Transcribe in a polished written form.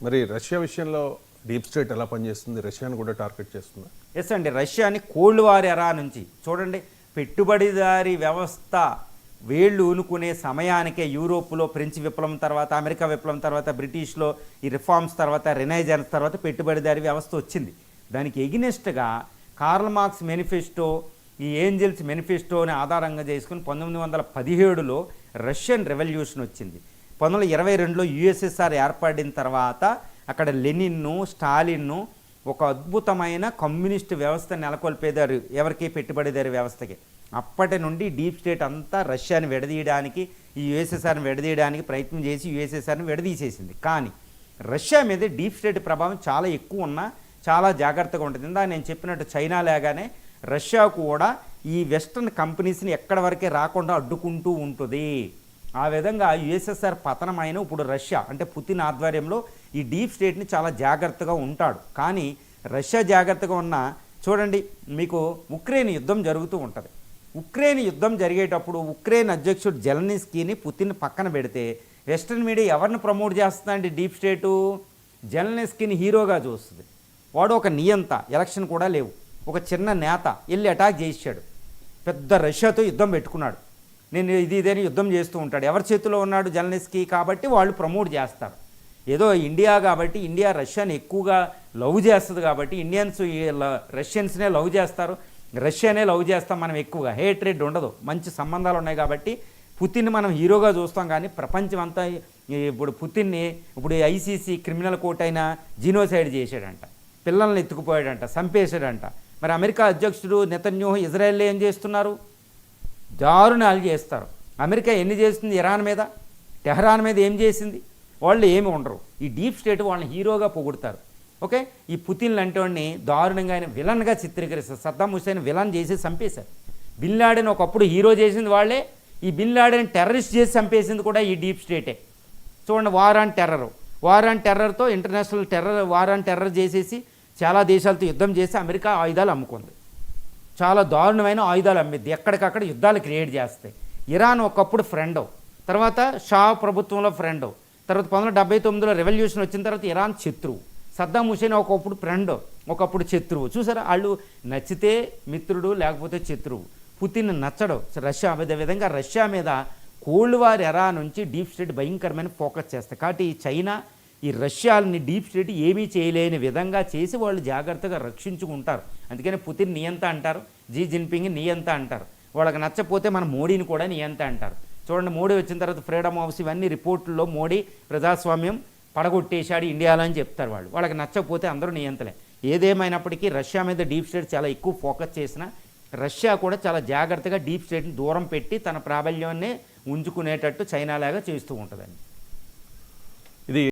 మరి రష్యా విషయంలో deep state ఎలా పనిచేస్తుంది? రష్యాను కూడా టార్గెట్ చేస్తుంది. ఎస్ అండి, రష్యాని కోల్డ్ వార్ ఎరా నుంచి చూడండి, పెట్టుబడిదారీ వ్యవస్థ వేళ్ళు ఊనుకునే సమయానికే యూరోప్లో ఫ్రెంచ్ విప్లవం తర్వాత, అమెరికా విప్లవం తర్వాత, బ్రిటిష్లో ఈ రిఫార్మ్స్ తర్వాత, రెనైజాన్స్ తర్వాత పెట్టుబడిదారీ వ్యవస్థ వచ్చింది. దానికి ఎగినెస్ట్గా కార్ల్ మార్క్స్ మేనిఫెస్టో, ఈ ఏంజల్స్ మేనిఫెస్టోని ఆధారంగా చేసుకుని 1917లో రష్యన్ రెవల్యూషన్ వచ్చింది. 1922లో యుఎస్ఎస్ఆర్ ఏర్పడిన తర్వాత అక్కడ లెనిన్ను, స్టాలిన్ను ఒక అద్భుతమైన కమ్యూనిస్ట్ వ్యవస్థ నెలకొల్పేదారు. ఎవరికి? పెట్టుబడిదారి వ్యవస్థకి. అప్పటి నుండి డీప్ స్టేట్ అంతా రష్యాని విడదీయడానికి, ఈ యుఎస్ఎస్ఆర్ని విడదీయడానికి ప్రయత్నం చేసి యుఎస్ఎస్ఆర్ని విడదీసేసింది. కానీ రష్యా మీద డీప్ స్టేట్ ప్రభావం చాలా ఎక్కువ ఉన్నా చాలా జాగ్రత్తగా ఉంటుంది. ఇందా నేను చెప్పినట్టు చైనా లాగానే రష్యా కూడా ఈ వెస్ట్రన్ కంపెనీస్ని ఎక్కడి వరకే రాకుండా అడ్డుకుంటూ ఉంటుంది. ఆ విధంగా యుఎస్ఎస్ఆర్ పతనమైన ఇప్పుడు రష్యా అంటే పుతిన్ ఆధ్వర్యంలో ఈ డీప్ స్టేట్ని చాలా జాగ్రత్తగా ఉంటాడు. కానీ రష్యా జాగ్రత్తగా ఉన్న చూడండి, మీకు ఉక్రెయిన్ యుద్ధం జరుగుతూ ఉంటుంది. ఉక్రెయిన్ యుద్ధం జరిగేటప్పుడు ఉక్రెయిన్ అధ్యక్షుడు జెలెన్స్కీని పుతిన్ పక్కన పెడితే వెస్ట్రన్ మీడియా ఎవరిని ప్రమోట్ చేస్తుందండి? డీప్ స్టేటు జెలెన్స్కీని హీరోగా చూస్తుంది. వాడు ఒక నియంత, ఎలక్షన్ కూడా లేవు, ఒక చిన్న నేత వెళ్ళి అటాక్ చేశాడు, పెద్ద రష్యాతో యుద్ధం పెట్టుకున్నాడు. నేను ఇదేని యుద్ధం చేస్తూ ఉంటాడు. ఎవరి చేతిలో ఉన్నాడు? జెలెన్స్కీ. కాబట్టి వాళ్ళు ప్రమోట్ చేస్తారు. ఏదో ఇండియా కాబట్టి, ఇండియా రష్యాని ఎక్కువగా లవ్ చేస్తుంది కాబట్టి ఇండియన్స్ రష్యన్స్నే లవ్ చేస్తారు, రష్యానే లవ్ చేస్తాం మనం. ఎక్కువగా హేట్రెడ్ ఉండదు, మంచి సంబంధాలు ఉన్నాయి కాబట్టి పుతిన్ని మనం హీరోగా చూస్తాం. కానీ ప్రపంచం అంతా ఇప్పుడు పుతిన్ని ఇప్పుడు ఐసీసీ క్రిమినల్ కోర్ట్ అయినా జీనోసైడ్ చేశాడంట, పిల్లల్ని ఎత్తుకుపోయాడంట, చంపేశాడంట. మరి అమెరికా అధ్యక్షుడు నెతన్యాహు ఇజ్రాయెల్లో ఏం చేస్తున్నారు? దారుణాలు చేస్తారు. అమెరికా ఎన్ని చేస్తుంది ఇరాన్ మీద, టెహరాన్ మీద ఏం చేసింది? వాళ్ళు ఏమి ఉండరు. ఈ డీప్ స్టేట్ వాళ్ళని హీరోగా పొగుడతారు. ఓకే, ఈ పుతిన్ లాంటి దారుణంగా ఆయన విలన్గా చిత్రీకరిస్తారు. సద్దాం హుస్సేన్ విలన్ చేసి చంపేశారు. బిన్ లాడెన్ ఒకప్పుడు హీరో చేసింది వాళ్ళే. ఈ బిన్ లాడెన్ టెర్రరిస్ట్ చేసి చంపేసింది కూడా ఈ డీప్ స్టేటే. చూడండి, వార్ ఆన్ టెర్రర్తో ఇంటర్నేషనల్ వార్ ఆన్ టెర్రర్ చేసేసి చాలా దేశాలతో యుద్ధం చేసి అమెరికా ఆయుధాలు అమ్ముకుంది. చాలా దారుణమైన ఆయుధాలు అమ్మిద్ది, ఎక్కడికక్కడ యుద్ధాలు క్రియేట్ చేస్తాయి. ఇరాన్ ఒకప్పుడు ఫ్రెండ్, తర్వాత షా ప్రభుత్వంలో ఫ్రెండ్, తర్వాత 1979లో రెవల్యూషన్ వచ్చిన తర్వాత ఇరాన్ శత్రువు. సద్దాం హుస్సేన్ ఒకప్పుడు ఫ్రెండ్, ఒకప్పుడు శత్రువు. చూసారా, వాళ్ళు నచ్చితే మిత్రుడు, లేకపోతే శత్రువు. పుతిన్ నచ్చడు రష్యా. అదే విధంగా రష్యా మీద కోల్డ్ వార్ ఎరా నుంచి డీప్ స్టేట్ భయంకరమైన ఫోకస్ చేస్తాయి. కాబట్టి చైనా ఈ రష్యాని డీప్ స్టేట్ ఏమీ చేయలేని విధంగా చేసి వాళ్ళు జాగ్రత్తగా రక్షించుకుంటారు. అందుకని పుతిన్ నియంత అంటారు, జీ జిన్పింగ్ నియంత అంటారు. వాళ్ళకి నచ్చపోతే మన మోడీని కూడా నియంత అంటారు. చూడండి, మోడీ వచ్చిన తర్వాత ఫ్రీడమ్ హౌస్ ఇవన్నీ రిపోర్టుల్లో మోడీ ప్రజాస్వామ్యం పడగొట్టేశాడు ఇండియాలో అని చెప్తారు వాళ్ళు. వాళ్ళకి నచ్చకపోతే అందరూ నియంతలే. ఏదేమైనప్పటికీ రష్యా మీద డీప్ స్టేట్ చాలా ఎక్కువ ఫోకస్ చేసిన రష్యా కూడా చాలా జాగ్రత్తగా డీప్ స్టేట్ని దూరం పెట్టి తన ప్రాబల్యాన్ని ఉంచుకునేటట్టు చైనా లాగా చేస్తూ ఉంటుందండి.